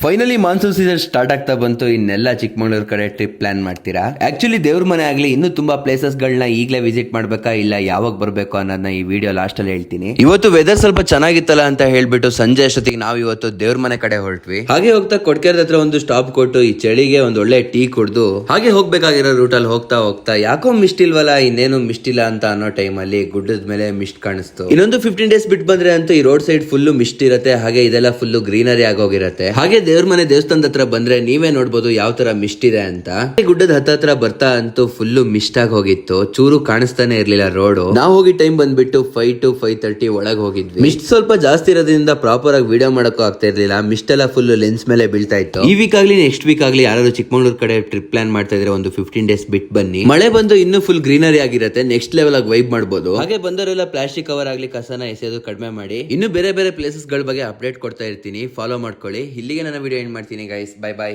Finally monsoon season start ಆಗ್ತಾ ಬಂತು. ಇನ್ನೆಲ್ಲ ಚಿಕ್ಕಮಗಳೂರು ಕಡೆ ಟ್ರಿಪ್ ಪ್ಲಾನ್ ಮಾಡ್ತೀರಾ? ಆಕ್ಚುಲಿ ದೇವ್ರ ಮನೆ ಆಗ್ಲಿ ಇನ್ನೂ ತುಂಬಾ ಪ್ಲೇಸಸ್ ಗಳನ್ನ ಈಗಲೇ ವಿಸಿಟ್ ಮಾಡ್ಬೇಕಾ ಇಲ್ಲ ಯಾವಾಗ ಬರ್ಬೇಕು ಅನ್ನೋದನ್ನ ಈ ವಿಡಿಯೋ ಲಾಸ್ಟ್ ಅಲ್ಲಿ ಹೇಳ್ತೀನಿ. ಇವತ್ತು ವೆದರ್ ಸ್ವಲ್ಪ ಚೆನ್ನಾಗಿತ್ತಲ್ಲ ಅಂತ ಹೇಳ್ಬಿಟ್ಟು ಸಂಜೆ ಅಷ್ಟೊತ್ತಿಗೆ ನಾವು ಇವತ್ತು ದೇವ್ರ ಮನೆ ಕಡೆ ಹೊರಟ್ವಿ. ಹಾಗೆ ಹೋಗ್ತಾ ಕೊಡ್ಕೆರೆ ಹತ್ರ ಒಂದು ಸ್ಟಾಪ್ ಕೊಟ್ಟು ಈ ಚಳಿಗೆ ಒಂದ್ ಒಳ್ಳೆ ಟೀ ಕುಡ್ದು ಹಾಗೆ ಹೋಗ್ಬೇಕಾಗಿರೋ ರೂಟ್ ಅಲ್ಲಿ ಹೋಗ್ತಾ ಹೋಗ್ತಾ ಯಾಕೋ ಮಿಸ್ಟ್ ಇಲ್ವಲ್ಲ, ಇನ್ನೇನು ಮಿಸ್ಟ್ ಇಲ್ಲ ಅಂತ ಅನ್ನೋ ಟೈಮ್ ಅಲ್ಲಿ ಗುಡ್ಡದ ಮೇಲೆ ಮಿಸ್ಟ್ ಕಾಣಿಸ್ತು. ಇನ್ನೊಂದು 15 ಡೇಸ್ ಬಿಟ್ಟು ಬಂದ್ರೆ ಅಂತೂ ಈ ರೋಡ್ ಸೈಡ್ ಫುಲ್ ಮಿಸ್ಟ್ ಇರುತ್ತೆ, ಹಾಗೆ ಇದೆಲ್ಲ ಫುಲ್ ಗ್ರೀನರಿ ಆಗೋಗಿರುತ್ತೆ. ಹಾಗೆ ದೇವ್ರ ಮನೆ ದೇವಸ್ಥಾನದ ಹತ್ರ ಬಂದ್ರೆ ನೀವೇ ನೋಡ್ಬೋದು ಯಾವ ತರ ಮಿಸ್ಟ್ ಇದೆ ಅಂತ. ಗುಡ್ಡದ ಹತ್ರ ಬರ್ತಾ ಅಂತೂ ಫುಲ್ ಮಿಸ್ಟ್ ಆಗಿ ಹೋಗಿತ್ತು, ಚೂರು ಕಾಣಿಸ್ತಾನೆ ಇರ್ಲಿಲ್ಲ ರೋಡ್. ನಾವು ಹೋಗಿ ಟೈಮ್ ಬಂದ್ಬಿಟ್ಟು 5 to 5:30 ಒಳಗೆ ಹೋಗಿದ್ವಿ. ಮಿಸ್ಟ್ ಸ್ವಲ್ಪ ಜಾಸ್ತಿ ಇರೋದ್ರಿಂದ ಪ್ರಾಪರ್ ಆಗಿ ವಿಡಿಯೋ ಮಾಡಕ್ಕೂ ಆಗ್ತಾ ಇರ್ಲಿಲ್ಲ, ಮಿಸ್ಟ್ ಎಲ್ಲ ಫುಲ್ ಲೆನ್ಸ್ ಮೇಲೆ ಬೀಳ್ತಾ ಇತ್ತು. ಈ ವೀಕ್ ಆಗ್ಲಿ ನೆಕ್ಸ್ಟ್ ವೀಕ್ ಆಗ್ಲಿ ಯಾರು ಚಿಕ್ಕಮಗಳೂರು ಕಡೆ ಟ್ರಿಪ್ ಪ್ಲಾನ್ ಮಾಡ್ತಾ ಇದ್ರೆ ಒಂದು 15 ಡೇಸ್ ಬಿಟ್ಟು ಬನ್ನಿ. ಮಳೆ ಬಂದು ಇನ್ನೂ ಫುಲ್ ಗ್ರೀನರಿ ಆಗಿರುತ್ತೆ, ನೆಕ್ಸ್ಟ್ ಲೆವೆಲ್ ಆಗಿ ವೈಬ್ ಮಾಡಬಹುದು. ಹಾಗೆ ಬಂದವರೆಲ್ಲ ಪ್ಲಾಸ್ಟಿಕ್ ಕವರ್ ಆಗ್ಲಿ ಕಸನ ಎಸೆಯೋದು ಕಡಿಮೆ ಮಾಡಿ. ಇನ್ನು ಬೇರೆ ಬೇರೆ ಪ್ಲೇಸಸ್ ಗಳ ಬಗ್ಗೆ ಅಪ್ಡೇಟ್ ಕೊಡ್ತಾ ಇರ್ತೀನಿ, ಫಾಲೋ ಮಾಡ್ಕೊಳ್ಳಿ. ಇಲ್ಲಿಗೆ ನನ್ನ ವಿಡಿಯೋ ಎಂಡ್ ಮಾಡ್ತೀನಿ ಗೈಸ್, ಬೈ ಬೈ.